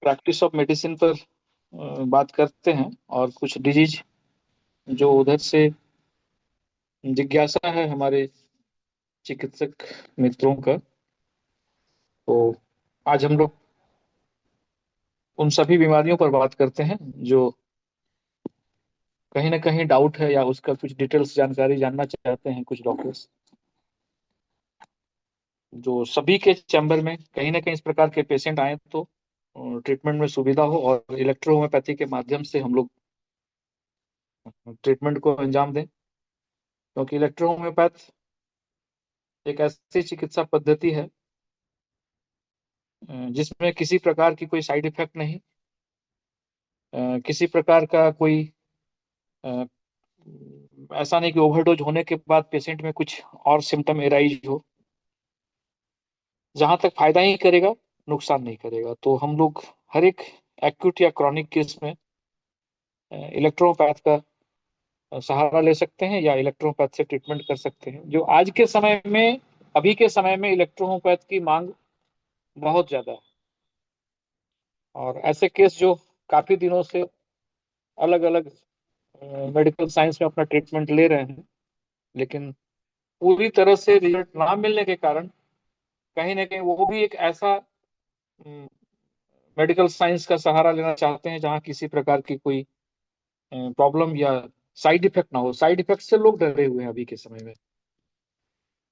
Practice of medicine पर बात करते हैं और कुछ डिजीज जो उधर से जिज्ञासा है हमारे चिकित्सक मित्रों का। तो आज हम लोग उन सभी बीमारियों पर बात करते हैं जो कहीं ना कहीं डाउट है या उसका कुछ डिटेल्स जानकारी जानना चाहते हैं कुछ डॉक्टर्स, जो सभी के चैम्बर में कहीं ना कहीं इस प्रकार के पेशेंट आए तो ट्रीटमेंट में सुविधा हो और इलेक्ट्रोहोम्योपैथी के माध्यम से हम लोग ट्रीटमेंट को अंजाम दें, क्योंकि इलेक्ट्रोहोम्योपैथ एक ऐसी चिकित्सा पद्धति है जिसमें किसी प्रकार की कोई साइड इफेक्ट नहीं, किसी प्रकार का कोई अ, ऐसा नहीं कि ओवरडोज होने के बाद पेशेंट में कुछ और सिम्टम एराइज हो। जहां तक फायदा ही करेगा, नुकसान नहीं करेगा। तो हम लोग हर एक एक्यूट या क्रॉनिक केस में इलेक्ट्रोपैथ का सहारा ले सकते हैं या इलेक्ट्रोपैथ से ट्रीटमेंट कर सकते हैं। जो आज के समय में, अभी के समय में इलेक्ट्रोपैथ की मांग बहुत ज्यादा है और ऐसे केस जो काफी दिनों से अलग अलग मेडिकल साइंस में अपना ट्रीटमेंट ले रहे हैं, लेकिन पूरी तरह से रिजल्ट ना मिलने के कारण कहीं ना कहीं वो भी एक ऐसा मेडिकल साइंस का सहारा लेना चाहते हैं जहां किसी प्रकार की कोई प्रॉब्लम या साइड इफेक्ट ना हो। साइड इफेक्ट से लोग डरे हुए हैं अभी के समय में।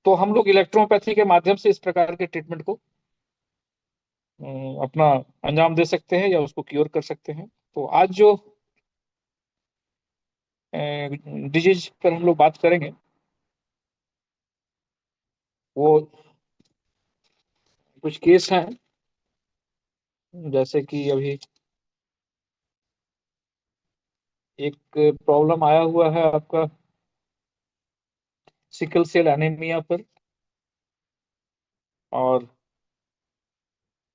तो हम लोग इलेक्ट्रोपैथी के माध्यम से इस प्रकार के ट्रीटमेंट को अपना अंजाम दे सकते हैं या उसको क्योर कर सकते हैं। तो आज जो डिजीज पर हम लोग बात करेंगे वो कुछ केस हैं, जैसे कि अभी एक प्रॉब्लम आया हुआ है आपका सिकल सेल एनीमिया पर, और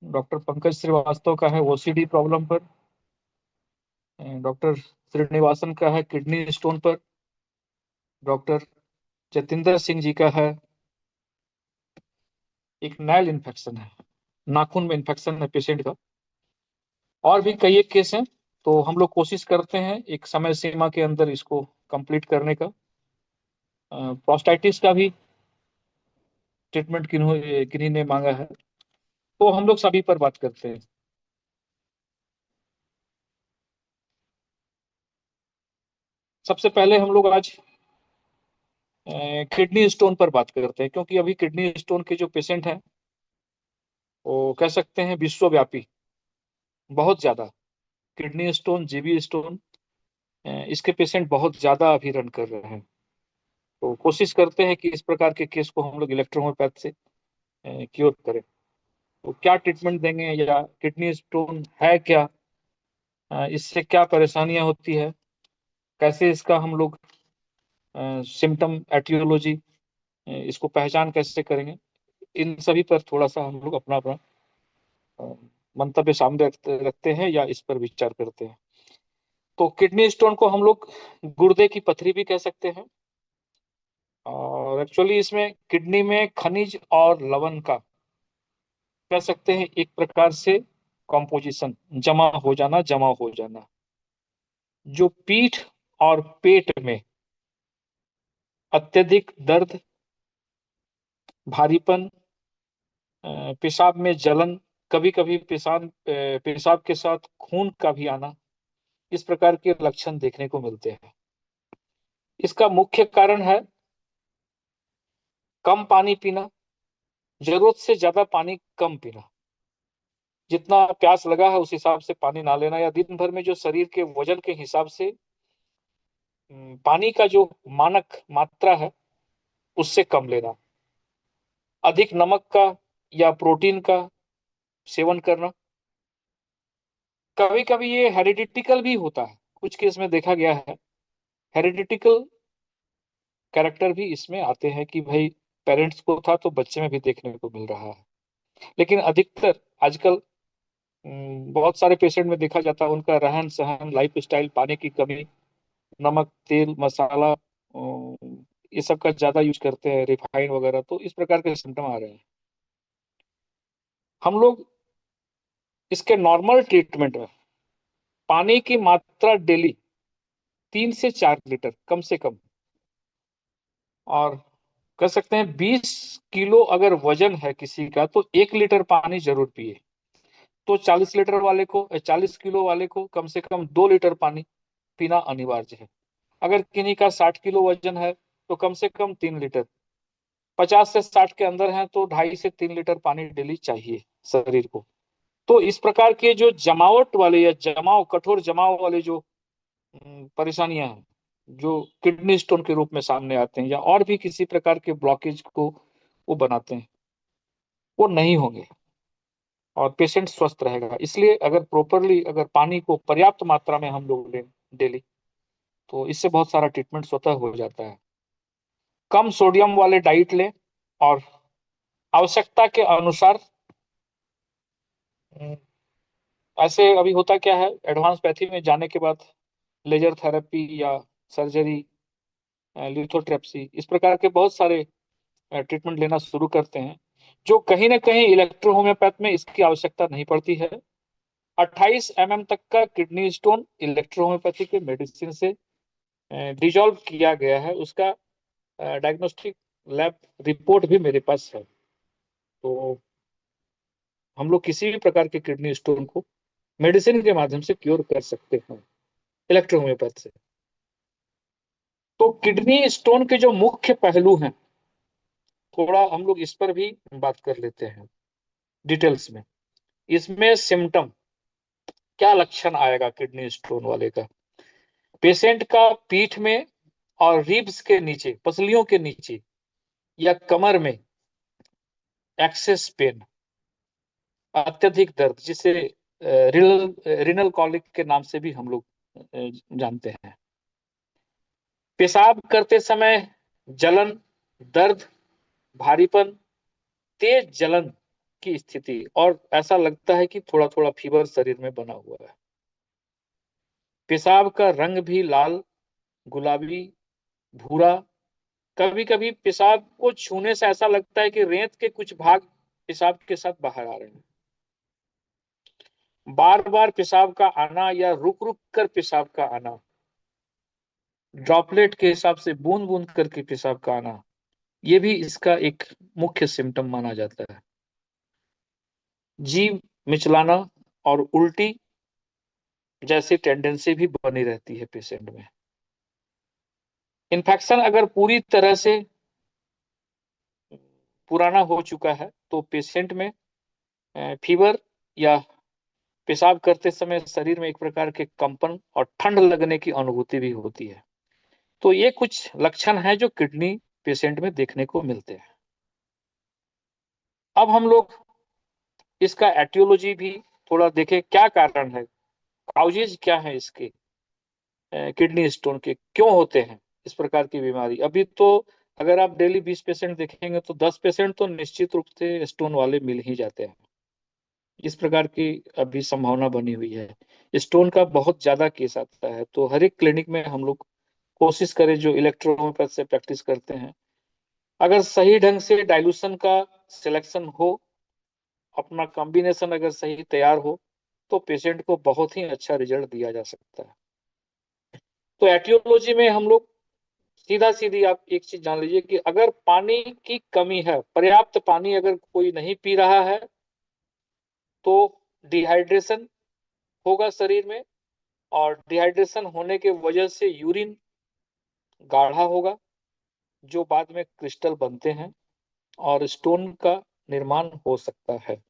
डॉक्टर पंकज श्रीवास्तव का है ओसीडी प्रॉब्लम पर, डॉक्टर श्रीनिवासन का है किडनी स्टोन पर, डॉक्टर जतिंदर सिंह जी का है एक नाइल इन्फेक्शन है, नाखून में इन्फेक्शन है पेशेंट का। और भी कई एक केस हैं। तो हम लोग कोशिश करते हैं एक समय सीमा के अंदर इसको कंप्लीट करने का। प्रोस्टाइटिस का भी ट्रीटमेंट किन्हीं ने मांगा है, तो हम लोग सभी पर बात करते हैं। सबसे पहले हम लोग आज किडनी स्टोन पर बात करते हैं, क्योंकि अभी किडनी स्टोन के जो पेशेंट हैं वो कह सकते हैं विश्वव्यापी बहुत ज्यादा किडनी स्टोन, जीबी स्टोन, इसके पेशेंट बहुत ज्यादा अभी रन कर रहे हैं। तो कोशिश करते हैं कि इस प्रकार के केस को हम लोग इलेक्ट्रोहोम्योपैथ से क्योर करें। तो क्या ट्रीटमेंट देंगे या किडनी स्टोन है क्या, इससे क्या परेशानियां होती है, कैसे इसका हम लोग सिम्टम एटियोलॉजी इसको पहचान कैसे करेंगे, इन सभी पर थोड़ा सा हम लोग अपना अपना अ, मंतव्य सामने रखते हैं या इस पर विचार करते हैं। तो किडनी स्टोन को हम लोग गुर्दे की पथरी भी कह सकते हैं, और एक्चुअली इसमें किडनी में खनिज और लवण का कह सकते हैं एक प्रकार से कॉम्पोजिशन, जमा हो जाना जो पीठ और पेट में अत्यधिक दर्द, भारीपन, पेशाब में जलन, कभी कभी पेशाब के साथ खून का भी आना, इस प्रकार के लक्षण देखने को मिलते हैं। इसका मुख्य कारण है कम पानी पीना, जरूरत से ज्यादा पानी कम पीना, जितना प्यास लगा है उस हिसाब से पानी ना लेना, या दिन भर में जो शरीर के वजन के हिसाब से पानी का जो मानक मात्रा है उससे कम लेना, अधिक नमक का या प्रोटीन का सेवन करना। कभी कभी ये हेरिडिटिकल भी होता है, कुछ केस में देखा गया है हेरिडिटिकल कैरेक्टर भी इसमें आते हैं कि भाई पेरेंट्स को था तो बच्चे में भी देखने को मिल रहा है। लेकिन अधिकतर आजकल बहुत सारे पेशेंट में देखा जाता है उनका रहन सहन, लाइफ स्टाइल, पानी की कमी, नमक, तेल, मसाला, ये सब का ज्यादा यूज करते हैं, रिफाइन वगैरह, तो इस प्रकार के सिम्टम आ रहे हैं। हम लोग, इसके नॉर्मल ट्रीटमेंट में पानी की मात्रा डेली 3 से 4 लीटर कम से कम, और कह सकते हैं 20 किलो अगर वजन है किसी का तो 1 लीटर पानी जरूर पिए। तो 40 लीटर वाले को 40 किलो वाले को कम से कम 2 लीटर पानी पीना अनिवार्य है। अगर किन्हीं का 60 किलो वजन है तो कम से कम 3 लीटर, 50 से 60 के अंदर है तो 2.5 से 3 लीटर पानी डेली चाहिए शरीर को। तो इस प्रकार के जो जमावट वाले या जमाव कठोर जमाव वाले जो परेशानियां हैं, जो किडनी स्टोन के रूप में सामने आते हैं या और भी किसी प्रकार के ब्लॉकेज को वो बनाते हैं, वो नहीं होंगे और पेशेंट स्वस्थ रहेगा। इसलिए अगर प्रॉपरली अगर पानी को पर्याप्त मात्रा में हम लोग लें डेली, तो इससे बहुत सारा ट्रीटमेंट स्वतः हो जाता है। कम सोडियम वाले डाइट लें और आवश्यकता के अनुसार अम, ऐसे अभी होता क्या है, एडवांस पैथी में जाने के बाद लेजर थेरेपी या सर्जरी, लिथोट्रिप्सी, इस प्रकार के बहुत सारे ट्रीटमेंट लेना शुरू करते हैं, जो कहीं ना कहीं इलेक्ट्रो होम्योपैथ में इसकी आवश्यकता नहीं पड़ती है। 28 mm तक का किडनी स्टोन इलेक्ट्रो होम्योपैथी के मेडिसिन से डिजॉल्व किया गया है, उसका डायग्नोस्टिक लैब रिपोर्ट भी मेरे पास है। तो हम लोग किसी भी प्रकार के किडनी स्टोन को मेडिसिन के माध्यम से क्योर कर सकते हैं इलेक्ट्रो होम्योपैथ से। तो किडनी स्टोन के जो मुख्य पहलू हैं, थोड़ा हम लोग इस पर भी बात कर लेते हैं डिटेल्स में। इसमें सिम्टम, क्या लक्षण आएगा किडनी स्टोन वाले का? पेशेंट का पीठ में और रिब्स के नीचे, पसलियों के नीचे या कमर में एक्सेस पेन, अत्यधिक दर्द, जिसे रिनल कॉलिक के नाम से भी हम लोग जानते हैं। पेशाब करते समय जलन, दर्द, भारीपन, तेज जलन की स्थिति, और ऐसा लगता है कि थोड़ा थोड़ा फीवर शरीर में बना हुआ है। पेशाब का रंग भी लाल, गुलाबी, भूरा, कभी कभी पेशाब को छूने से ऐसा लगता है कि रेत के कुछ भाग पेशाब के साथ बाहर आ रहे हैं। बार बार पेशाब का आना या रुक रुक कर पेशाब का आना, ड्रॉपलेट के हिसाब से बूंद बूंद करके पेशाब का आना, ये भी इसका एक मुख्य सिम्टम माना जाता है। जीभ मिचलाना और उल्टी जैसी टेंडेंसी भी बनी रहती है पेशेंट में। इन्फेक्शन अगर पूरी तरह से पुराना हो चुका है तो पेशेंट में फीवर या पेशाब करते समय शरीर में एक प्रकार के कंपन और ठंड लगने की अनुभूति भी होती है। तो ये कुछ लक्षण हैं जो किडनी पेशेंट में देखने को मिलते हैं। अब हम लोग इसका एटियोलॉजी भी थोड़ा देखें, क्या कारण है, काउजेज क्या है इसके, किडनी स्टोन के क्यों होते हैं इस प्रकार की बीमारी। अभी तो अगर आप डेली 20 पेशेंट देखेंगे तो 10 पेशेंट तो निश्चित रूप से स्टोन वाले मिल ही जाते हैं। इस प्रकार की अभी संभावना बनी हुई है। स्टोन का बहुत ज्यादा केस आता है, तो हर एक क्लिनिक में हम लोग कोशिश करें, जो इलेक्ट्रोहोम्योपैथ से प्रैक्टिस करते हैं, अगर सही ढंग से डाइल्यूशन का सिलेक्शन हो, अपना कॉम्बिनेशन अगर सही तैयार हो, तो पेशेंट को बहुत ही अच्छा रिजल्ट दिया जा सकता है। तो एटियोलॉजी में हम लोग सीधा सीधी आप एक चीज जान लीजिए कि अगर पानी की कमी है, पर्याप्त पानी अगर कोई नहीं पी रहा है, तो डिहाइड्रेशन होगा शरीर में, और डिहाइड्रेशन होने के वजह से यूरिन गाढ़ा होगा, जो बाद में क्रिस्टल बनते हैं और स्टोन का निर्माण हो सकता है।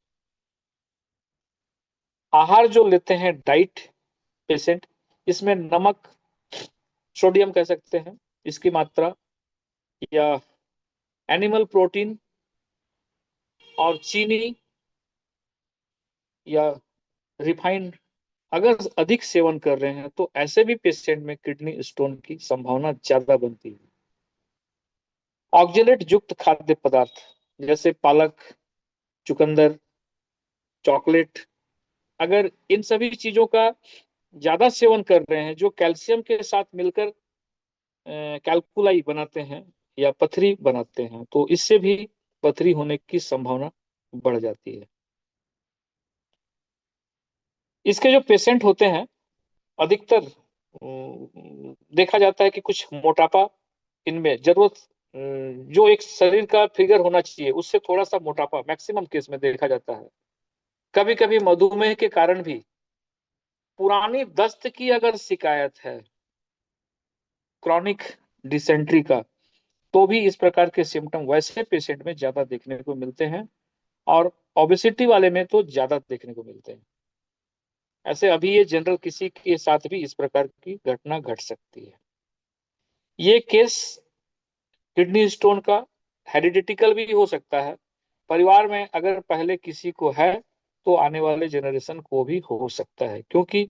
आहार जो लेते हैं डाइट पेशेंट, इसमें नमक, सोडियम कह सकते हैं इसकी मात्रा, या एनिमल प्रोटीन और चीनी या रिफाइंड अगर अधिक सेवन कर रहे हैं, तो ऐसे भी पेशेंट में किडनी स्टोन की संभावना ज्यादा बनती है। ऑक्जेलेट युक्त खाद्य पदार्थ जैसे पालक, चुकंदर, चॉकलेट, अगर इन सभी चीजों का ज्यादा सेवन कर रहे हैं, जो कैल्शियम के साथ मिलकर कैल्कुलाई बनाते हैं या पथरी बनाते हैं, तो इससे भी पथरी होने की संभावना बढ़ जाती है। इसके जो पेशेंट होते हैं अधिकतर देखा जाता है कि कुछ मोटापा इनमें जरूरत, जो एक शरीर का फिगर होना चाहिए उससे थोड़ा सा मोटापा मैक्सिमम केस में देखा जाता है। कभी कभी मधुमेह के कारण भी, पुरानी दस्त की अगर शिकायत है, क्रॉनिक डिसेंट्री का, तो भी इस प्रकार के सिम्टम वैसे पेशेंट में ज्यादा देखने को मिलते हैं, और ओबेसिटी वाले में तो ज्यादा देखने को मिलते हैं। ऐसे अभी ये जनरल किसी के साथ भी इस प्रकार की घटना घट सकती है। ये केस किडनी स्टोन का हेरिडिटिकल भी हो सकता है। परिवार में अगर पहले किसी को है तो आने वाले जनरेशन को भी हो सकता है, क्योंकि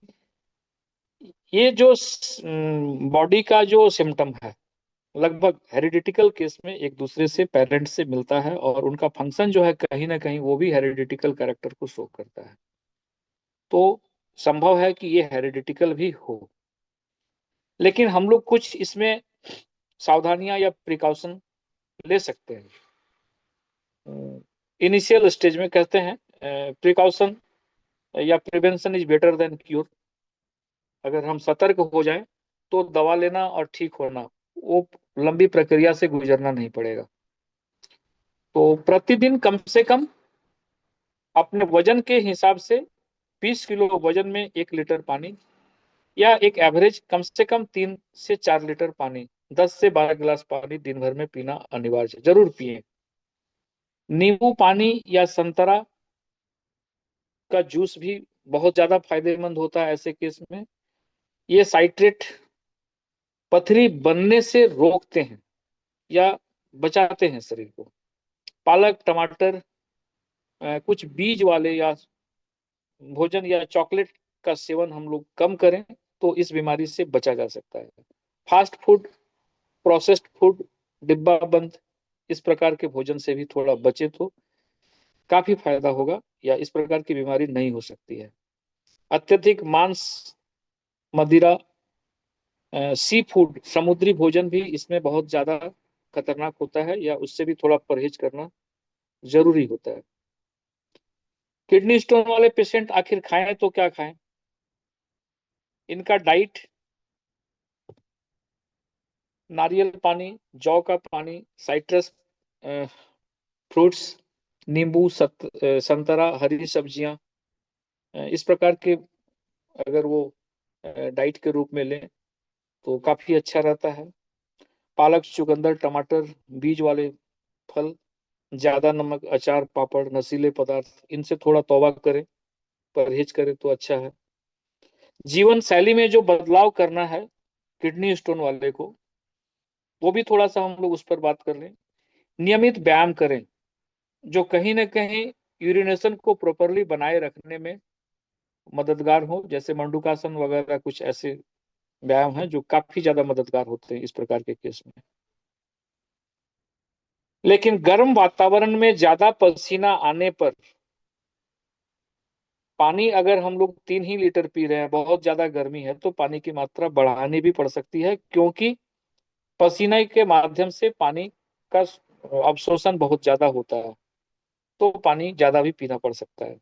ये जो बॉडी का जो सिम्टम है लगभग हेरिडिटिकल केस में एक दूसरे से पेरेंट से मिलता है, और उनका फंक्शन जो है कहीं ना कहीं वो भी हेरिडिटिकल कैरेक्टर को शो करता है। तो संभव है कि ये हेरिडिटिकल भी हो, लेकिन हम लोग कुछ इसमें सावधानियां या प्रिकॉशन ले सकते हैं। इनिशियल स्टेज में कहते हैं प्रिकॉशन या prevention is better than cure. अगर हम सतर्क हो जाएं तो दवा लेना और ठीक होना, वो लंबी प्रक्रिया से गुजरना नहीं पड़ेगा। तो प्रतिदिन कम से कम अपने वजन के हिसाब से 20 किलो वजन में 1 लीटर पानी, या एक एवरेज कम से कम 3 से 4 लीटर पानी, 10 से 12 गिलास पानी दिन भर में पीना अनिवार्य है, जरूर पिए। नींबू पानी या संतरा का जूस भी बहुत ज्यादा फायदेमंद होता है ऐसे केस में। ये साइट्रेट पथरी बनने से रोकते हैं या बचाते हैं शरीर को। पालक, टमाटर, कुछ बीज वाले या भोजन या चॉकलेट का सेवन हम लोग कम करें तो इस बीमारी से बचा जा सकता है। फास्ट फूड, प्रोसेस्ड फूड, डिब्बा बंद, इस प्रकार के भोजन से भी थोड़ा बचे तो काफी फायदा होगा, या इस प्रकार की बीमारी नहीं हो सकती है। अत्यधिक मांस, मदिरा, सी फूड, समुद्री भोजन भी इसमें बहुत ज्यादा खतरनाक होता है, या उससे भी थोड़ा परहेज करना जरूरी होता है। किडनी स्टोन वाले पेशेंट आखिर खाएं तो क्या खाएं? इनका डाइट नारियल पानी, जौ का पानी, साइट्रस फ्रूट्स, नींबू, संतरा, हरी सब्जियां, इस प्रकार के अगर वो डाइट के रूप में लें तो काफी अच्छा रहता है। पालक, चुकंदर, टमाटर, बीज वाले फल, ज्यादा नमक, अचार, पापड़, नशीले पदार्थ, इनसे थोड़ा तौबा करें, परहेज करें तो अच्छा है। जीवन शैली में जो बदलाव करना है किडनी स्टोन वाले को, वो भी थोड़ा सा हम लोग उस पर बात कर लें। नियमित व्यायाम करें जो कहीं ना कहीं यूरिनेशन को प्रॉपरली बनाए रखने में मददगार हो, जैसे मंडूकासन वगैरह, कुछ ऐसे व्यायाम हैं जो काफी ज्यादा मददगार होते हैं इस प्रकार के केस में। लेकिन गर्म वातावरण में ज्यादा पसीना आने पर पानी, अगर हम लोग 3 ही लीटर पी रहे हैं, बहुत ज्यादा गर्मी है, तो पानी की मात्रा बढ़ानी भी पड़ सकती है, क्योंकि पसीने के माध्यम से पानी का अवशोषण बहुत ज्यादा होता है, तो पानी ज्यादा भी पीना पड़ सकता है।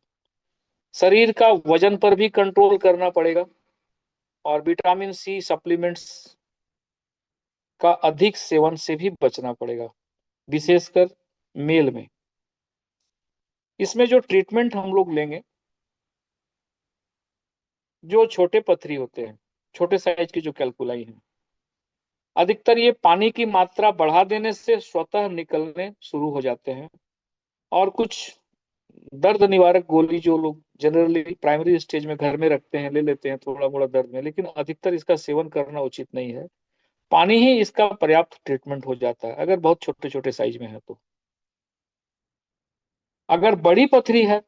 शरीर का वजन पर भी कंट्रोल करना पड़ेगा, और विटामिन सी सप्लीमेंट्स का अधिक सेवन से भी बचना पड़ेगा, विशेषकर मेल में। इसमें जो ट्रीटमेंट हम लोग लेंगे, जो छोटे पथरी होते हैं, छोटे साइज की जो कैलकुलाई है, अधिकतर ये पानी की मात्रा बढ़ा देने से स्वतः निकलने शुरू हो जाते हैं। और कुछ दर्द निवारक गोली जो लोग जनरली प्राइमरी स्टेज में घर में रखते हैं, ले लेते हैं थोड़ा मोड़ा दर्द में, लेकिन अधिकतर इसका सेवन करना उचित नहीं है। पानी ही इसका पर्याप्त ट्रीटमेंट हो जाता है अगर बहुत छोटे छोटे साइज में है तो। अगर बड़ी पथरी है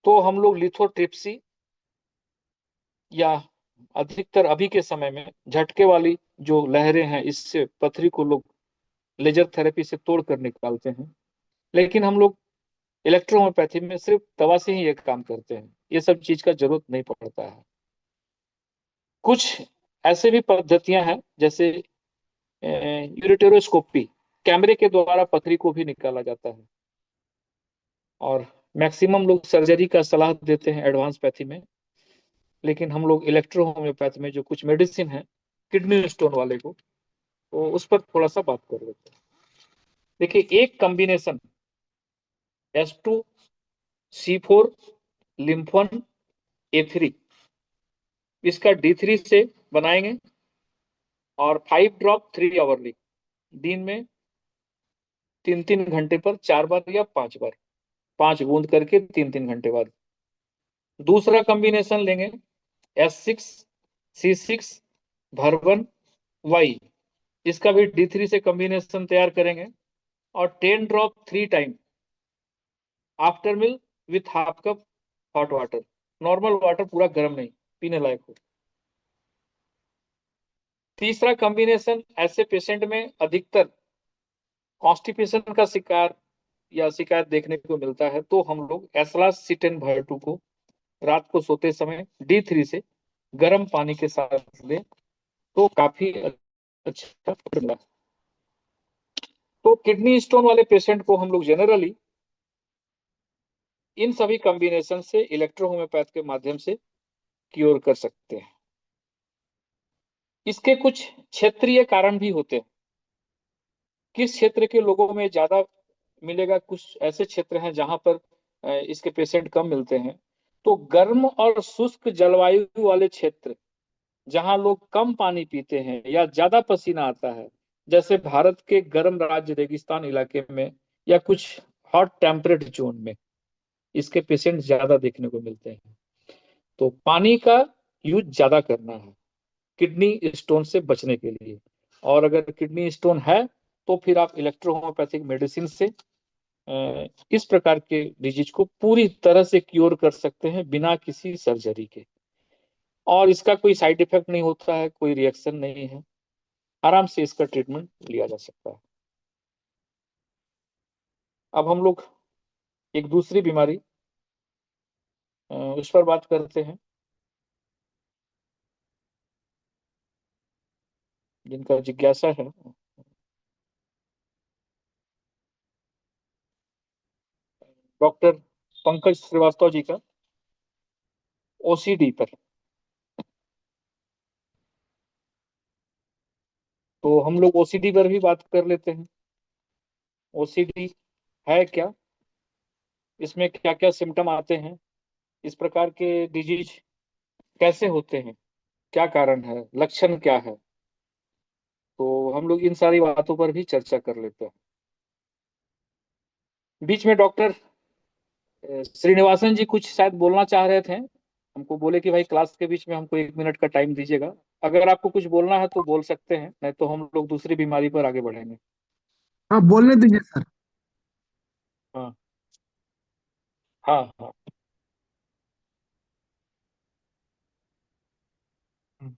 तो हम लोग लिथोट्रिप्सी, या अधिकतर अभी के समय में झटके वाली जो लहरें हैं, इससे पथरी को लोग लेजर थेरेपी से तोड़ कर निकालते हैं। लेकिन हम लोग इलेक्ट्रोहोम्योपैथी में सिर्फ दवा से ही ये काम करते हैं, ये सब चीज का जरूरत नहीं पड़ता है। कुछ ऐसे भी पद्धतियां हैं जैसे यूरेटेरोस्कोपी, कैमरे के द्वारा पथरी को भी निकाला जाता है। और मैक्सिमम लोग सर्जरी का सलाह देते हैं एडवांस पैथी में, लेकिन हम लोग इलेक्ट्रो होम्योपैथ में जो कुछ मेडिसिन है किडनी स्टोन वाले को, तो उस पर थोड़ा सा बात कर लेते हैं। देखिए, एक कॉम्बिनेशन H2C4 लिम्फोन A3, इसका D3 से बनाएंगे, और 5 ड्रॉप 3 आवरली, दिन में 3-3 घंटे पर 4 बार या 5 बार, 5 बूंद करके 3-3 घंटे बाद। दूसरा कॉम्बिनेशन लेंगे S6C6 भरवन वाई, इसका भी D3 से कॉम्बिनेशन तैयार करेंगे, और 10 drop 3 time after meal with half cup hot water, normal water, पूरा गर्म नहीं, पीने लायक हो। तीसरा कॉम्बिनेशन ऐसे पेशेंट में अधिकतर कॉन्स्टिपेशन का शिकायत देखने को मिलता है, तो हम लोग एस्लासिटेन-2 को रात को सोते समय D3 से गर्म पानी के साथ लें तो काफी अच्छा मिला। तो किडनी स्टोन वाले पेशेंट को हम लोग जनरली इन सभी कॉम्बिनेशन से इलेक्ट्रो होम्योपैथ के माध्यम से क्योर कर सकते हैं। इसके कुछ क्षेत्रीय कारण भी होते हैं, किस क्षेत्र के लोगों में ज्यादा मिलेगा, कुछ ऐसे क्षेत्र हैं जहां पर इसके पेशेंट कम मिलते हैं। तो गर्म और शुष्क जलवायु वाले क्षेत्र, जहां लोग कम पानी पीते हैं या ज्यादा पसीना आता है, जैसे भारत के गर्म राज्य रेगिस्तान इलाके में या कुछ हॉट टेम्परेट जोन में, इसके पेशेंट ज्यादा देखने को मिलते हैं। तो पानी का यूज ज्यादा करना है किडनी स्टोन से बचने के लिए। और अगर किडनी स्टोन है तो फिर आप इलेक्ट्रोहोम्योपैथिक मेडिसिन से इस प्रकार के डिजीज को पूरी तरह से क्योर कर सकते हैं बिना किसी सर्जरी के, और इसका कोई साइड इफेक्ट नहीं होता है, कोई रिएक्शन नहीं है, आराम से इसका ट्रीटमेंट लिया जा सकता है। अब हम लोग एक दूसरी बीमारी उस पर बात करते हैं, जिनका जिज्ञासा है, डॉक्टर पंकज श्रीवास्तव जी का ओसीडी पर। तो हम लोग ओसीडी पर भी बात कर लेते हैं। ओसीडी है क्या, इसमें क्या क्या सिम्टम आते हैं, इस प्रकार के डिजीज कैसे होते हैं, क्या कारण है, लक्षण क्या है, तो हम लोग इन सारी बातों पर भी चर्चा कर लेते हैं। बीच में डॉक्टर श्रीनिवासन जी कुछ शायद बोलना चाह रहे थे, हमको बोले कि भाई क्लास के बीच में हमको 1 मिनट का टाइम दीजिएगा। अगर आपको कुछ बोलना है तो बोल सकते हैं, नहीं तो हम लोग दूसरी बीमारी पर आगे बढ़ेंगे। हाँ, बोलने दीजिए सर। हाँ, हाँ, हाँ। हम्म,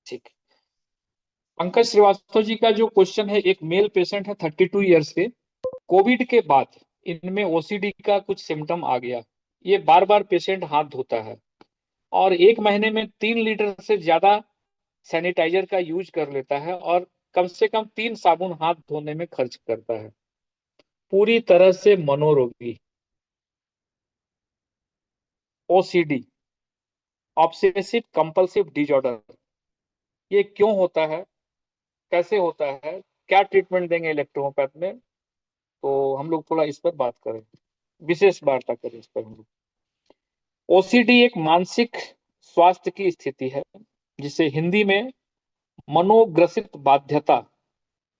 ठीक। पंकज श्रीवास्तव जी का जो क्वेश्चन है, एक मेल पेशेंट है 32 ईयर्स के, कोविड के बाद इनमें ओसीडी का कुछ सिम्टम आ गया। ये बार बार पेशेंट हाथ धोता है, और 1 महीने में 3 लीटर से ज्यादा सैनिटाइजर का यूज कर लेता है, और कम से कम 3 साबुन हाथ धोने में खर्च करता है। पूरी तरह से मनोरोगी, ओसीडी, ऑब्सेसिव कंपल्सिव डिसऑर्डर। ये क्यों होता है, कैसे होता है, क्या ट्रीटमेंट देंगे इलेक्ट्रोपैथ में, तो हम लोग थोड़ा इस पर बात करें, विशेष वार्ता करें इस पर हम लोग। ओसीडी एक मानसिक स्वास्थ्य की स्थिति है, जिसे हिंदी में मनोग्रसित बाध्यता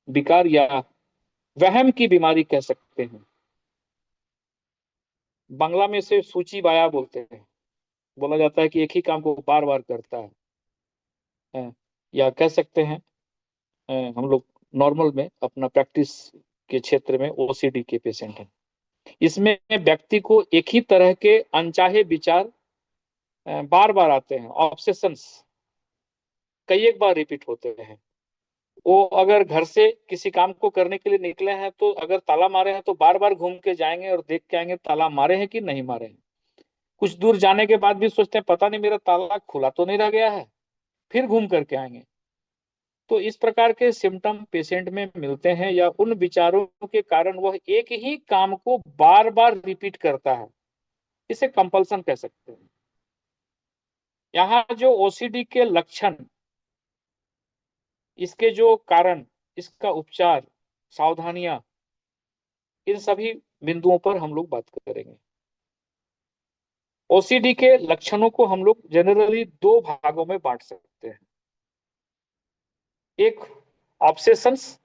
विकार या वहम की बीमारी कह सकते हैं। बांग्ला में इसे सूची बाया बोलते हैं। बोला जाता है कि एक ही काम को बार बार करता है, या कह सकते हैं हम लोग नॉर्मल में अपना प्रैक्टिस के क्षेत्र में ओसीडी के पेशेंट हैं। इसमें व्यक्ति को एक ही तरह के अनचाहे विचार बार बार आते हैं, ऑब्सेशंस कई एक बार रिपीट होते हैं। वो अगर घर से किसी काम को करने के लिए निकले हैं तो अगर ताला मारे हैं तो बार बार घूम के जाएंगे और देख के आएंगे ताला मारे हैं कि नहीं मारे हैं। कुछ दूर जाने के बाद भी सोचते हैं पता नहीं मेरा ताला खुला तो नहीं रह गया है, फिर घूम करके आएंगे। तो इस प्रकार के सिम्टम पेशेंट में मिलते हैं, या उन विचारों के कारण वह एक ही काम को बार बार रिपीट करता है। इसे कंपल्सन कह सकते हैं। यहाँ जो ओसीडी के लक्षण, इसके जो कारण, इसका उपचार, सावधानियां, इन सभी बिंदुओं पर हम लोग बात करेंगे। ओसीडी के लक्षणों को हम लोग जनरली दो भागों में बांट सकते हैं, एक ऑब्सेशंस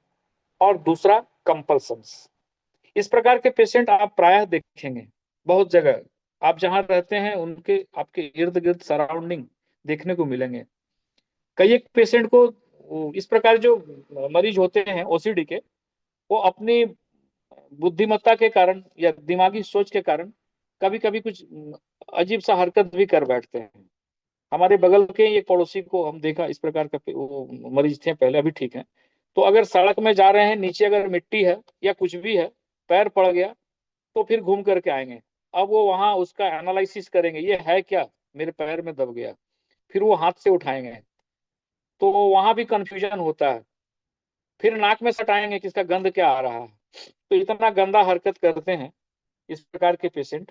और दूसरा कंपल्सन्स। इस प्रकार के पेशेंट आप प्रायः देखेंगे बहुत जगह, आप जहां रहते हैं उनके आपके इर्द गिर्द सराउंडिंग देखने को मिलेंगे। कई एक पेशेंट को इस प्रकार जो मरीज होते हैं ओसीडी के, वो अपनी बुद्धिमत्ता के कारण या दिमागी सोच के कारण कभी कभी कुछ अजीब सा हरकत भी कर बैठते हैं। हमारे बगल के एक पड़ोसी को हम देखा इस प्रकार का, वो मरीज थे पहले, अभी ठीक है। तो अगर सड़क में जा रहे हैं, नीचे अगर मिट्टी है या कुछ भी है, पैर पड़ गया, तो फिर घूम करके आएंगे। अब वो वहां उसका एनालिसिस करेंगे, ये है क्या, मेरे पैर में दब गया, फिर वो हाथ से उठाएंगे। तो वहां भी कंफ्यूजन होता है। फिर नाक में सटाएंगे कि इसका गंध क्या आ रहा है। तो इतना गंदा हरकत करते हैं इस प्रकार के पेशेंट,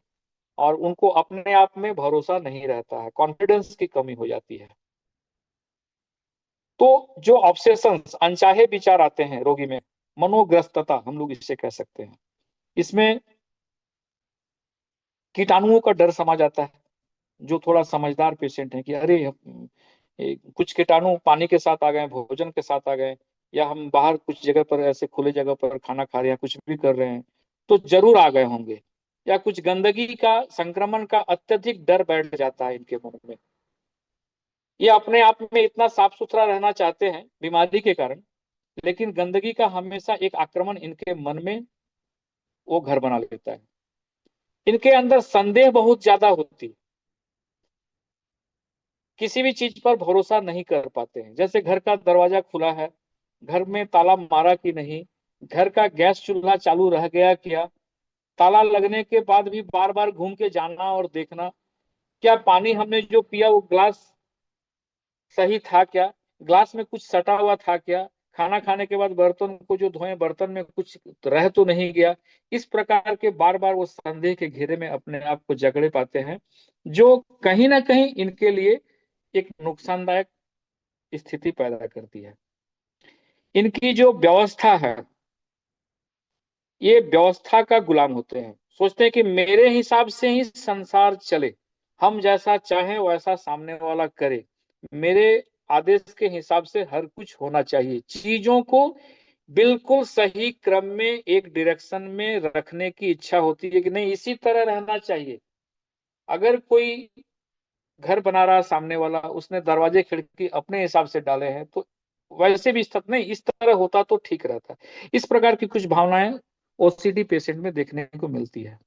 और उनको अपने आप में भरोसा नहीं रहता है, कॉन्फिडेंस की कमी हो जाती है। तो जो ऑब्सेशंस, अनचाहे विचार आते हैं रोगी में, मनोग्रस्तता हम लोग इससे कह सकते हैं। इसमें कीटाणुओं का डर समा जाता है। जो थोड़ा समझदार पेशेंट है कि अरे कुछ कीटाणु पानी के साथ आ गए, भोजन के साथ आ गए, या हम बाहर कुछ जगह पर ऐसे खुले जगह पर खाना खा रहे हैं, कुछ भी कर रहे हैं, तो जरूर आ गए होंगे। या कुछ गंदगी का संक्रमण का अत्यधिक डर बैठ जाता है इनके मन में। ये अपने आप में इतना साफ सुथरा रहना चाहते हैं बीमारी के कारण, लेकिन गंदगी का हमेशा एक आक्रमण इनके मन में वो घर बना लेता है। इनके अंदर संदेह बहुत ज्यादा होती है, किसी भी चीज पर भरोसा नहीं कर पाते हैं। जैसे घर का दरवाजा खुला है, घर में ताला मारा कि नहीं, घर का गैस चूल्हा चालू रह गया क्या, ताला लगने के बाद भी बार बार घूम के जाना और देखना, क्या पानी हमने जो पिया वो ग्लास सही था क्या, ग्लास में कुछ सटा हुआ था क्या, खाना खाने के बाद बर्तन को जो धोए बर्तन में कुछ रह तो नहीं गया। इस प्रकार के बार बार वो संदेह के घेरे में अपने आप को जकड़े पाते हैं, जो कहीं ना कहीं इनके लिए एक नुकसानदायक स्थिति पैदा करती है। इनकी जो व्यवस्था है, ये व्यवस्था का गुलाम होते हैं, सोचते हैं कि मेरे हिसाब से ही संसार चले, हम जैसा चाहें वैसा सामने वाला करे, मेरे आदेश के हिसाब से हर कुछ होना चाहिए। चीजों को बिल्कुल सही क्रम में एक डायरेक्शन में रखने की इच्छा होती है कि नहीं इसी तरह रहना चाहिए। अगर कोई घर बना रहा सामने वाला, उसने दरवाजे खिड़की अपने हिसाब से डाले हैं, तो वैसे भी स्थित नहीं, इस तरह होता तो ठीक रहता। इस प्रकार की कुछ भावनाएं ओसीडी पेशेंट में देखने को मिलती है।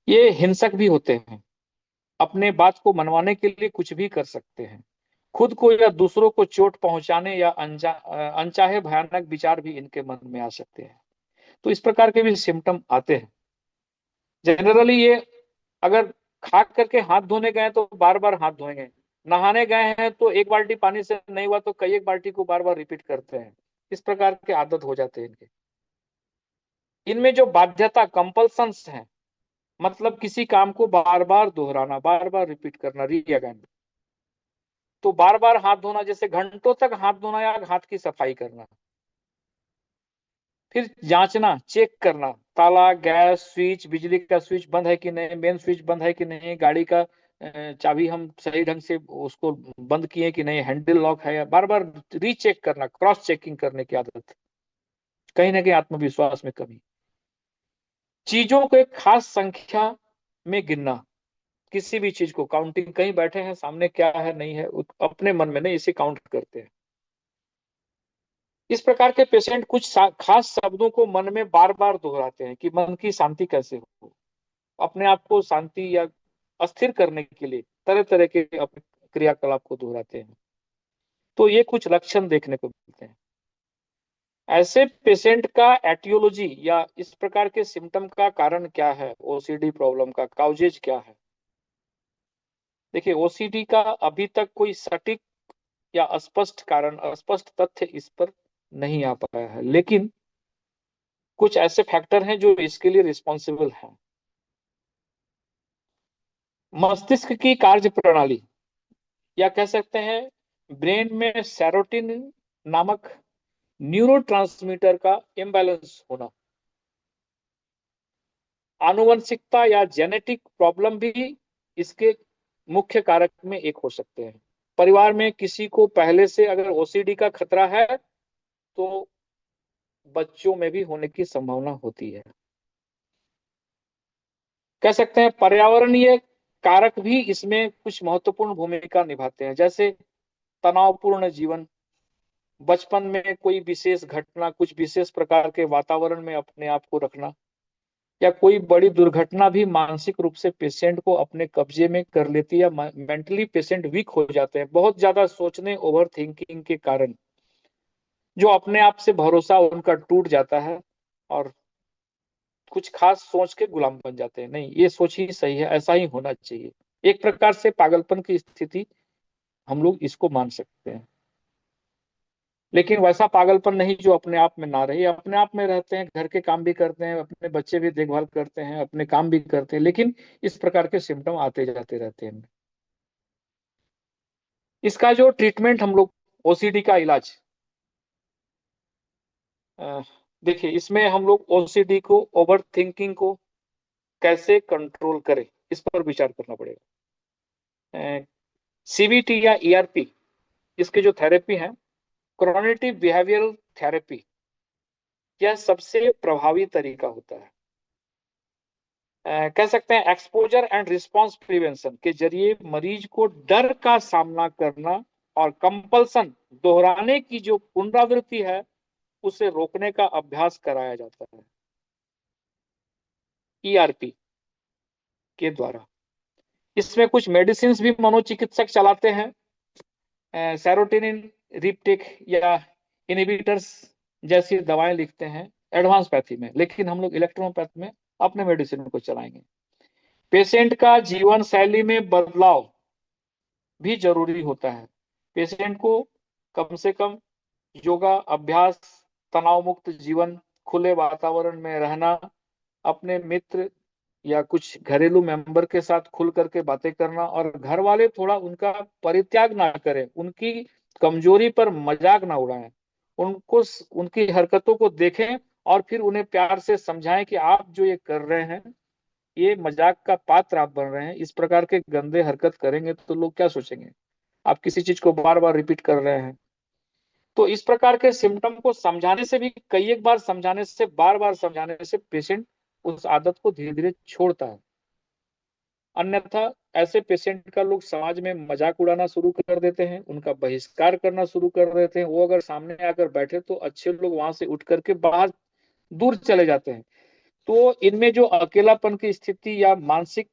ये हिंसक भी होते हैं, अपने बात को मनवाने के लिए कुछ भी कर सकते हैं। खुद को या दूसरों को चोट पहुंचाने या अनचाहे भयानक विचार भी इनके मन में आ सकते हैं। तो इस प्रकार के भी सिम्टम आते हैं। जनरली ये अगर खा करके हाथ धोने गए तो बार बार हाथ धोएंगे, नहाने गए हैं तो एक बाल्टी पानी से नहीं हुआ तो कई एक बाल्टी को बार बार रिपीट करते हैं। इस प्रकार के आदत हो जाते हैं इनके। इनमें जो बाध्यता, कंपल्सन्स हैं, मतलब किसी काम को बार बार दोहराना, बार बार रिपीट करना, री अगेन। तो बार बार हाथ धोना, जैसे घंटों तक हाथ धोना या हाथ की सफाई करना। फिर जांचना, चेक करना, ताला, गैस, स्विच, बिजली का स्विच बंद है कि नहीं, मेन स्विच बंद है कि नहीं, गाड़ी का चाबी हम सही ढंग से उसको बंद किए कि नहीं, हैंडल लॉक है, या बार बार रीचेक करना, क्रॉस चेकिंग करने की आदत। कहीं ना कहीं आत्मविश्वास में कमी। चीजों को एक खास संख्या में गिनना, किसी भी चीज को काउंटिंग, कहीं बैठे हैं सामने क्या है नहीं है, अपने मन में नहीं, इसे काउंट करते हैं। इस प्रकार के पेशेंट कुछ खास शब्दों को मन में बार बार दोहराते हैं कि मन की शांति कैसे हो, अपने आप को शांति या अस्थिर करने के लिए तरह तरह के क्रियाकलाप को दोहराते हैं। तो ये कुछ लक्षण देखने को मिलते हैं। ऐसे पेशेंट का एटियोलॉजी या इस प्रकार के सिम्टम का कारण क्या है, ओसीडी प्रॉब्लम का काउजेज क्या है। देखिए, ओसीडी का अभी तक कोई सटीक या स्पष्ट कारण, स्पष्ट तथ्य इस पर नहीं आ पाया है, लेकिन कुछ ऐसे फैक्टर हैं जो इसके लिए रिस्पॉन्सिबल हैं। मस्तिष्क की कार्य प्रणाली, या कह सकते हैं ब्रेन में सेरोटिन नामक न्यूरोट्रांसमीटर का इम्बैलेंस होना, आनुवंशिकता या जेनेटिक प्रॉब्लम भी इसके मुख्य कारक में एक हो सकते हैं। परिवार में किसी को पहले से अगर ओसीडी का खतरा है तो बच्चों में भी होने की संभावना होती है। कह सकते हैं पर्यावरणीय कारक भी इसमें कुछ महत्वपूर्ण भूमिका निभाते हैं, जैसे तनावपूर्ण जीवन, बचपन में कोई विशेष घटना, कुछ विशेष प्रकार के वातावरण में अपने आप को रखना, या कोई बड़ी दुर्घटना भी मानसिक रूप से पेशेंट को अपने कब्जे में कर लेती है, या मेंटली पेशेंट वीक हो जाते हैं बहुत ज्यादा सोचने, ओवर थिंकिंग के कारण, जो अपने आप से भरोसा उनका टूट जाता है और कुछ खास सोच के गुलाम बन जाते हैं। नहीं, ये सोच ही सही है, ऐसा ही होना चाहिए। एक प्रकार से पागलपन की स्थिति हम लोग इसको मान सकते हैं, लेकिन वैसा पागलपन नहीं जो अपने आप में ना रहे। अपने आप में रहते हैं, घर के काम भी करते हैं, अपने बच्चे भी देखभाल करते हैं, अपने काम भी करते हैं, लेकिन इस प्रकार के सिम्टम आते जाते रहते हैं। इसका जो ट्रीटमेंट हम लोग, ओसीडी का इलाज, अ, देखिए इसमें हम लोग ओसीडी को, ओवर थिंकिंग को कैसे कंट्रोल करें, इस पर विचार करना पड़ेगा। सीबीटी या ईआरपी, इसके जो थेरेपी है, कॉग्निटिव बिहेवियरल थेरेपी, यह सबसे प्रभावी तरीका होता है। कह सकते हैं एक्सपोजर एंड रिस्पांस प्रिवेंशन के जरिए मरीज को डर का सामना करना और कंपल्सन, दोहराने की जो पुनरावृत्ति है, उसे रोकने का अभ्यास कराया जाता है ईआरपी के द्वारा। इसमें कुछ मेडिसिन भी मनोचिकित्सक चलाते हैं, सेरोटोनिन रिपटेक या इनहिबिटर्स जैसी दवाएं लिखते हैं एडवांस पैथी में, लेकिन हम लोग इलेक्ट्रोपैथ में अपने मेडिसिन को चलाएंगे। पेशेंट का जीवन शैली में बदलाव भी जरूरी होता है। पेशेंट को कम से कम योगा अभ्यास, तनाव मुक्त जीवन, खुले वातावरण में रहना, अपने मित्र या कुछ घरेलू मेंबर के साथ खुल करके बातें करना, और घर वाले थोड़ा उनका परित्याग ना करें, उनकी कमजोरी पर मजाक ना उड़ाएं, उनको, उनकी हरकतों को देखें और फिर उन्हें प्यार से समझाएं कि आप जो ये कर रहे हैं, ये मजाक का पात्र आप बन रहे हैं। इस प्रकार के गंदे हरकत करेंगे तो लोग क्या सोचेंगे, आप किसी चीज को बार बार रिपीट कर रहे हैं। तो इस प्रकार के सिम्टम को समझाने से भी, कई एक बार समझाने से, बार बार समझाने से पेशेंट उस आदत को धीरे धीरे छोड़ता है। अन्यथा ऐसे पेशेंट का लोग समाज में मजाक उड़ाना शुरू कर देते हैं, उनका बहिष्कार करना शुरू कर देते हैं। वो अगर सामने आकर बैठे तो अच्छे लोग वहां से उठ करके बाहर दूर चले जाते हैं। तो इनमें जो अकेलापन की स्थिति या मानसिक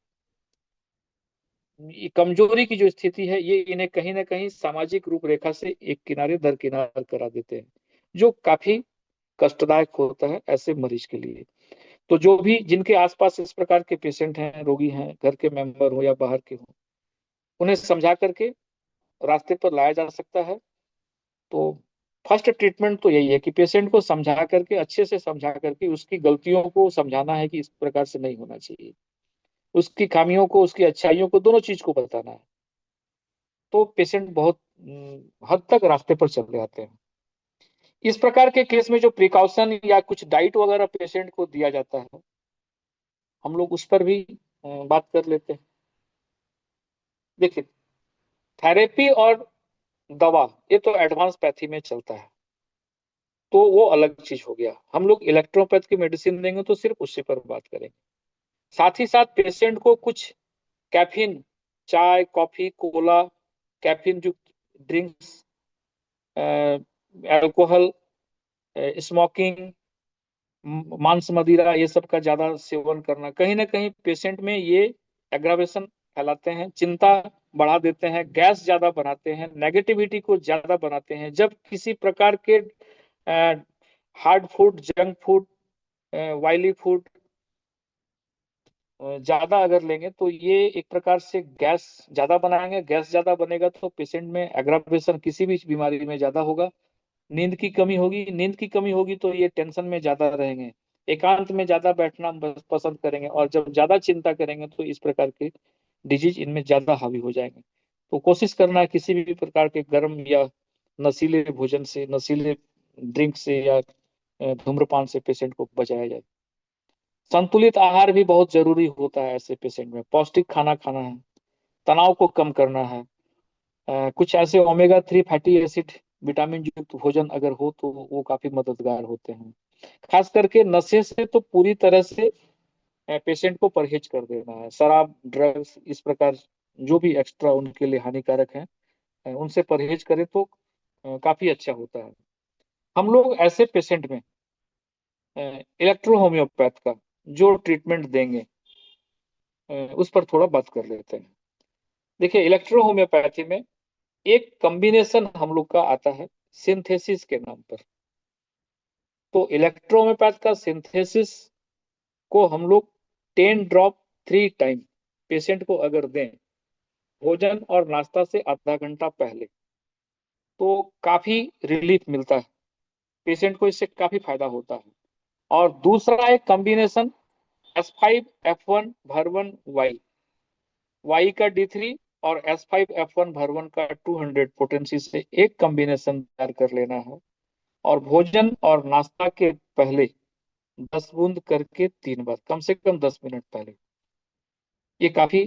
कमजोरी की जो स्थिति है, ये इन्हें कहीं ना कहीं सामाजिक रूपरेखा से एक किनारे दरकिनार करा देते हैं, जो काफी कष्टदायक होता है ऐसे मरीज के लिए। तो जो भी जिनके आसपास इस प्रकार के पेशेंट हैं, रोगी हैं, घर के मेंबर हो या बाहर के हो, उन्हें समझा करके रास्ते पर लाया जा सकता है। तो फर्स्ट ट्रीटमेंट तो यही है कि पेशेंट को समझा करके, अच्छे से समझा करके, उसकी गलतियों को समझाना है कि इस प्रकार से नहीं होना चाहिए, उसकी खामियों को, उसकी अच्छाइयों को, दोनों चीज को बताना है। तो पेशेंट बहुत हद तक रास्ते पर चले आते हैं। इस प्रकार के केस में जो प्रिकॉशन या कुछ डाइट वगैरह पेशेंट को दिया जाता है, हम लोग उस पर भी बात कर लेते हैं। देखिए, थेरेपी और दवा, ये तो एडवांस पैथी में चलता है, तो वो अलग चीज हो गया। हम लोग इलेक्ट्रोपैथ की मेडिसिन देंगे तो सिर्फ उसी पर बात करेंगे। साथ ही साथ पेशेंट को कुछ कैफीन, चाय, कॉफी, कोला, कैफीन युक्त ड्रिंक्स, अल्कोहल स्मोकिंग, मांस मदिरा, ये सब का ज्यादा सेवन करना कहीं ना कहीं पेशेंट में ये एग्रावेशन फैलाते हैं, चिंता बढ़ा देते हैं, गैस ज्यादा बनाते हैं, नेगेटिविटी को ज्यादा बनाते हैं। जब किसी प्रकार के hard food, junk food, oily food ज्यादा अगर लेंगे तो ये एक प्रकार से गैस ज्यादा बनाएंगे। गैस ज्यादा बनेगा तो पेशेंट में एग्रावेशन किसी भी बीमारी में ज्यादा होगा। नींद की कमी होगी, नींद की कमी होगी तो ये टेंशन में ज्यादा रहेंगे, एकांत में ज्यादा बैठना पसंद करेंगे, और जब ज्यादा चिंता करेंगे तो इस प्रकार के डिजीज इनमें ज्यादा हावी हो जाएंगे। तो कोशिश करना है किसी भी प्रकार के गर्म या नशीले भोजन से, नशीले ड्रिंक से या धूम्रपान से पेशेंट को बचाया जाए। संतुलित आहार भी बहुत जरूरी होता है ऐसे पेशेंट में। पौष्टिक खाना खाना है, तनाव को कम करना है। कुछ ऐसे ओमेगा 3 फैटी एसिड, विटामिन युक्त भोजन अगर हो तो वो काफी मददगार होते हैं। खास करके नशे से तो पूरी तरह से पेशेंट को परहेज कर देना है। शराब, ड्रग्स, इस प्रकार जो भी एक्स्ट्रा उनके लिए हानिकारक है, उनसे परहेज करें तो काफी अच्छा होता है। हम लोग ऐसे पेशेंट में इलेक्ट्रो होम्योपैथ का जो ट्रीटमेंट देंगे उस पर थोड़ा बात कर लेते हैं। देखिए, इलेक्ट्रो होम्योपैथी में एक कॉम्बिनेशन हम लोग का आता है सिंथेसिस के नाम पर। तो इलेक्ट्रो होम्योपैथ का सिंथेसिस को हम लोग 10 ड्रॉप 3 टाइम पेशेंट को अगर दें भोजन और नाश्ता से आधा घंटा पहले, तो काफी रिलीफ मिलता है पेशेंट को, इससे काफी फायदा होता है। और दूसरा एक कॉम्बिनेशन S5F1 भर 1 वाई का D3 और S5F1 भर 1 का 200 पोटेंसी से एक कॉम्बिनेशन तैयार कर लेना है, और भोजन और नाश्ता के पहले 10 बूंद करके 3 बार, कम से कम 10 मिनट पहले। ये काफी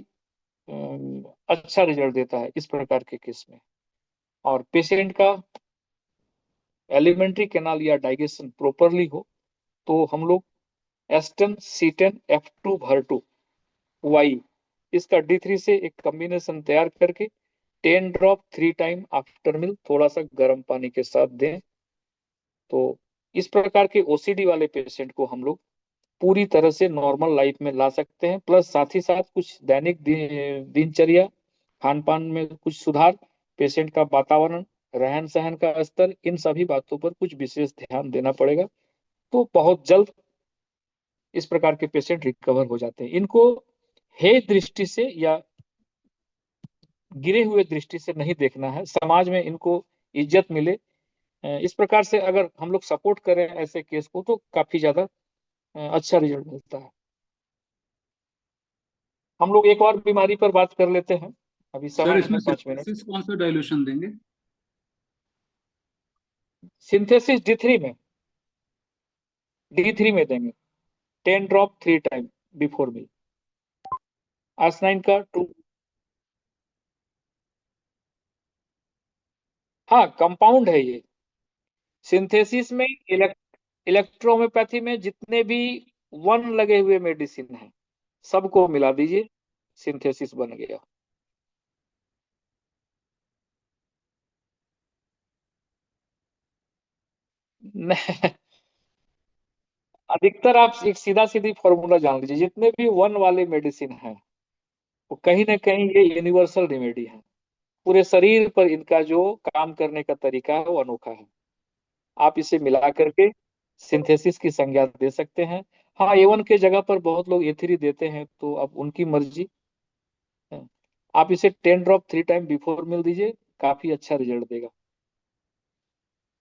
अच्छा रिजल्ट देता है इस प्रकार के केस में। और पेशेंट का एलिमेंट्री कैनाल या डाइजेशन प्रॉपरली हो तो हम लोग S10C10F2 भर 2 वाई, इसका D3 से एक कॉम्बिनेशन तैयार करके 10 ड्रॉप 3 टाइम आफ्टर मील थोड़ा सा गर्म पानी के साथ दें। तो इस प्रकार के ओसीडी वाले पेशेंट को हम लोग पूरी तरह से नॉर्मल लाइफ में ला सकते हैं। प्लस साथ ही साथ कुछ दैनिक दिनचर्या, खान पान में कुछ सुधार, पेशेंट का वातावरण, रहन सहन का स्तर, इन सभी बातों पर कुछ विशेष ध्यान देना पड़ेगा। तो बहुत जल्द इस प्रकार के पेशेंट रिकवर हो जाते हैं। इनको हे दृष्टि से या गिरे हुए दृष्टि से नहीं देखना है, समाज में इनको इज्जत मिले, इस प्रकार से अगर हम लोग सपोर्ट करें ऐसे केस को तो काफी ज्यादा अच्छा रिजल्ट मिलता है। हम लोग एक और बीमारी पर बात कर लेते हैं, अभी सर समय इसमें है 5 मिनट। सिंथेसिस कौन सा डाइल्यूशन देंगे? सिंथेसिस D3 में देंगे 10 drop 3 time before meal. S9 का 2। हाँ, कंपाउंड है ये। सिंथेसिस में इलेक्ट्रोहोम्योपैथी में जितने भी 1 लगे हुए मेडिसिन हैं सबको मिला दीजिए, सिंथेसिस बन गया। नहीं, अधिकतर आप एक सीधा सीधी फॉर्मूला जान लीजिए, जितने भी 1 वाले मेडिसिन हैं वो कहीं ना कहीं ये यूनिवर्सल रेमेडी है। पूरे शरीर पर इनका जो काम करने का तरीका है वो अनोखा है। आप इसे मिला करके सिंथेसिस की संज्ञा दे सकते हैं। हाँ, A1 के जगह पर बहुत लोग A3 देते हैं, तो अब उनकी मर्जी है। आप इसे 10 ड्रॉप 3 टाइम बिफोर मिल दीजिए, काफी अच्छा रिजल्ट देगा।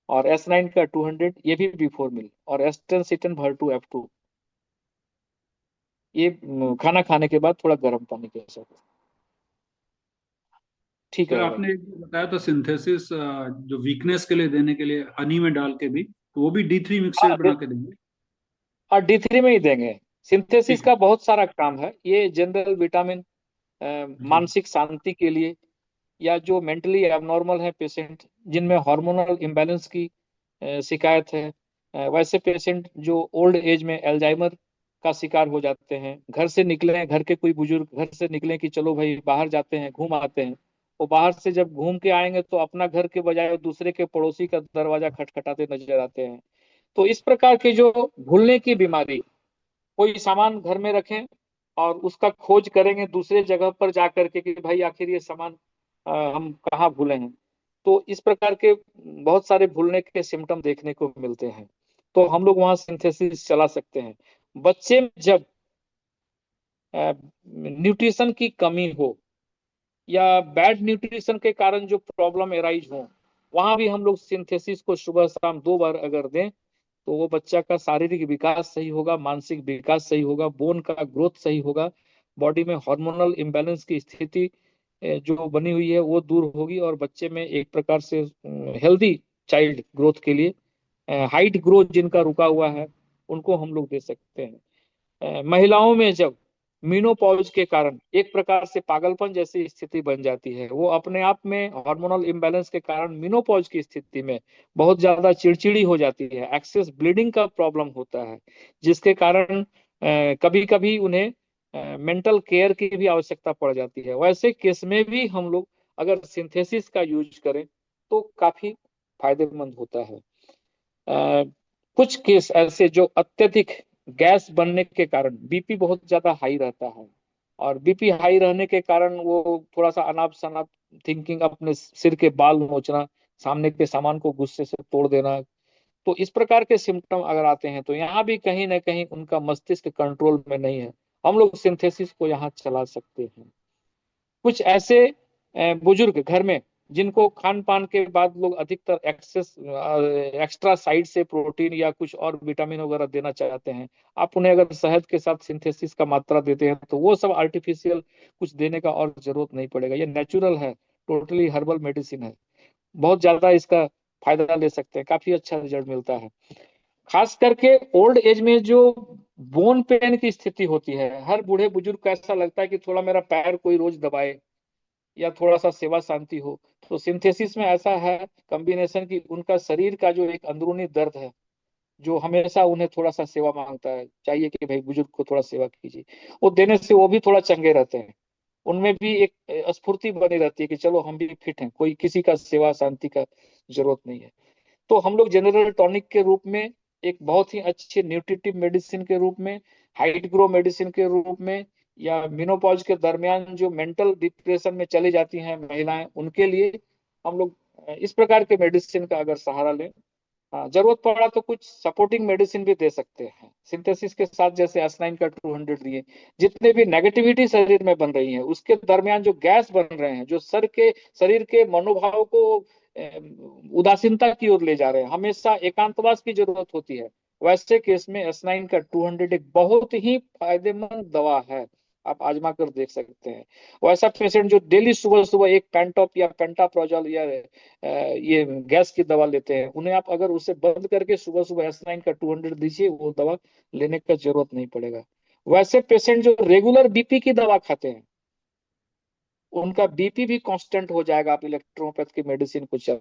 और S9 का 200 ये भी बिफोर मिल, और S10C10 भर 2 F2 ये खाना खाने के बाद थोड़ा गर्म पानी के साथ ठीक सर रहेगा। आपने एक बताया था सिंथेसिस जो वीकनेस के लिए देने के लिए हनी में डाल के भी, तो वो भी D3 मिक्सचर हाँ, बना के देंगे? और D3 में ही देंगे। सिंथेसिस ठीक है। का बहुत सारा काम है, ये जनरल विटामिन, जी। मानसिक शांति के लिए, या जो मेंटली एबनॉर्मल है पेशेंट, जिनमें हार्मोनल इम्बैलेंस की शिकायत है, वैसे पेशेंट जो ओल्ड एज में एल्जाइमर का शिकार हो जाते हैं, घर से निकले, घर के कोई बुजुर्ग घर से निकले कि चलो भाई बाहर जाते हैं, घूम आते हैं, वो बाहर से जब घूम के आएंगे तो अपना घर के बजाय दूसरे के पड़ोसी का दरवाजा खटखटाते नजर आते हैं। तो इस प्रकार की जो भूलने की बीमारी, कोई सामान घर में रखें और उसका खोज करेंगे दूसरे जगह पर जा करके कि भाई आखिर ये सामान हम कहाँ भूले हैं। तो इस प्रकार के बहुत सारे भूलने के सिम्टम देखने को मिलते हैं। तो हम लोग वहां सिंथेसिस चला सकते हैं। बच्चे में जब न्यूट्रिशन की कमी हो या बैड न्यूट्रिशन के कारण जो प्रॉब्लम एराइज हो, वहां भी हम लोग सिंथेसिस को सुबह शाम 2 बार अगर दें तो वो बच्चा का शारीरिक विकास सही होगा, मानसिक विकास सही होगा, बोन का ग्रोथ सही होगा, बॉडी में हार्मोनल इम्बैलेंस की स्थिति जो बनी हुई है वो दूर होगी, और बच्चे में एक प्रकार से हेल्दी चाइल्ड ग्रोथ के लिए हाइट ग्रोथ जिनका रुका हुआ है उनको हम लोग दे सकते हैं। महिलाओं में जब मीनोपॉज के कारण एक प्रकार से पागलपन जैसी स्थिति बन जाती है, वो अपने आप में हार्मोनल इम्बैलेंस के कारण मीनोपॉज की स्थिति में बहुत ज्यादा चिड़चिड़ी हो जाती है, एक्सेस ब्लीडिंग का प्रॉब्लम होता है, जिसके कारण कभी कभी उन्हें मेंटल केयर की भी आवश्यकता पड़ जाती है। वैसे केस में भी हम लोग अगर सिंथेसिस का यूज करें तो काफी फायदेमंद होता है। अ, कुछ केस ऐसे जो अत्यधिक गैस बनने के कारण बीपी बहुत ज्यादा हाई रहता है, और बीपी हाई रहने के कारण वो थोड़ा सा अनाप शनाप थिंकिंग, अपने सिर के बाल नोचना, सामने के सामान को गुस्से से तोड़ देना, तो इस प्रकार के सिम्टम अगर आते हैं तो यहाँ भी कहीं ना कहीं उनका मस्तिष्क कंट्रोल में नहीं है, हम लोग सिंथेसिस को यहाँ चला सकते हैं। कुछ ऐसे बुजुर्ग घर में जिनको खान पान के बाद लोग अधिकतर एक्स्ट्रा साइड से प्रोटीन या कुछ और विटामिन वगैरह देना चाहते हैं, आप उन्हें अगर शहद के साथ सिंथेसिस का मात्रा देते हैं तो वो सब आर्टिफिशियल कुछ देने का और जरूरत नहीं पड़ेगा, ये नेचुरल है, टोटली हर्बल मेडिसिन है, बहुत ज्यादा इसका फायदा ले सकते हैं, काफी अच्छा रिजल्ट मिलता है। खास करके ओल्ड एज में जो बोन पेन की स्थिति होती है, हर बूढ़े बुजुर्ग को ऐसा लगता है कि थोड़ा मेरा पैर कोई रोज दबाए या थोड़ा सा सेवा शांति हो, तो सिंथेसिस में ऐसा है कॉम्बिनेशन की उनका शरीर का जो एक अंदरूनी दर्द है जो हमेशा उन्हें थोड़ा सा सेवा मांगता है, चाहिए कि भाई बुजुर्ग को थोड़ा सेवा कीजिए, वो देने से वो भी थोड़ा चंगे रहते हैं, उनमें भी एक स्फूर्ति बनी रहती है कि चलो हम भी फिट हैं, कोई किसी का सेवा शांति का जरूरत नहीं है। तो हम लोग जनरल टॉनिक के रूप में, एक बहुत ही अच्छे न्यूट्रिटिव मेडिसिन के रूप में, हाइट ग्रो मेडिसिन के रूप में, या मिनोपॉज के दरमियान जो मेंटल डिप्रेशन में चली जाती हैं महिलाएं, उनके लिए हम लोग इस प्रकार के मेडिसिन का अगर सहारा लें, हाँ, जरूरत पड़ा तो कुछ सपोर्टिंग मेडिसिन भी दे सकते हैं सिंथेसिस के साथ, जैसे एस 9 का 200 दिए। जितने भी नेगेटिविटी शरीर में बन रही है उसके दरमियान जो गैस बन रहे हैं, जो शरीर के मनोभाव को उदासीनता की ओर ले जा रहे हैं, हमेशा एकांतवास की जरूरत होती है, वैसे केस में एस 9 का 200 एक बहुत ही फायदेमंद दवा है, आप आजमा कर देख सकते हैं। वैसा पेशेंट जो डेली सुबह सुबह एक पेंटॉप या पेंटाप्रोजल या ये गैस की दवा लेते हैं, उन्हें आप अगर उसे बंद करके सुबह सुबह एस 9 का 200 दीजिए, वो दवा लेने का जरूरत नहीं पड़ेगा। वैसे पेशेंट जो रेगुलर बीपी की दवा खाते हैं उनका बीपी भी कांस्टेंट हो जाएगा, आप इलेक्ट्रोपैथ की मेडिसिन को चला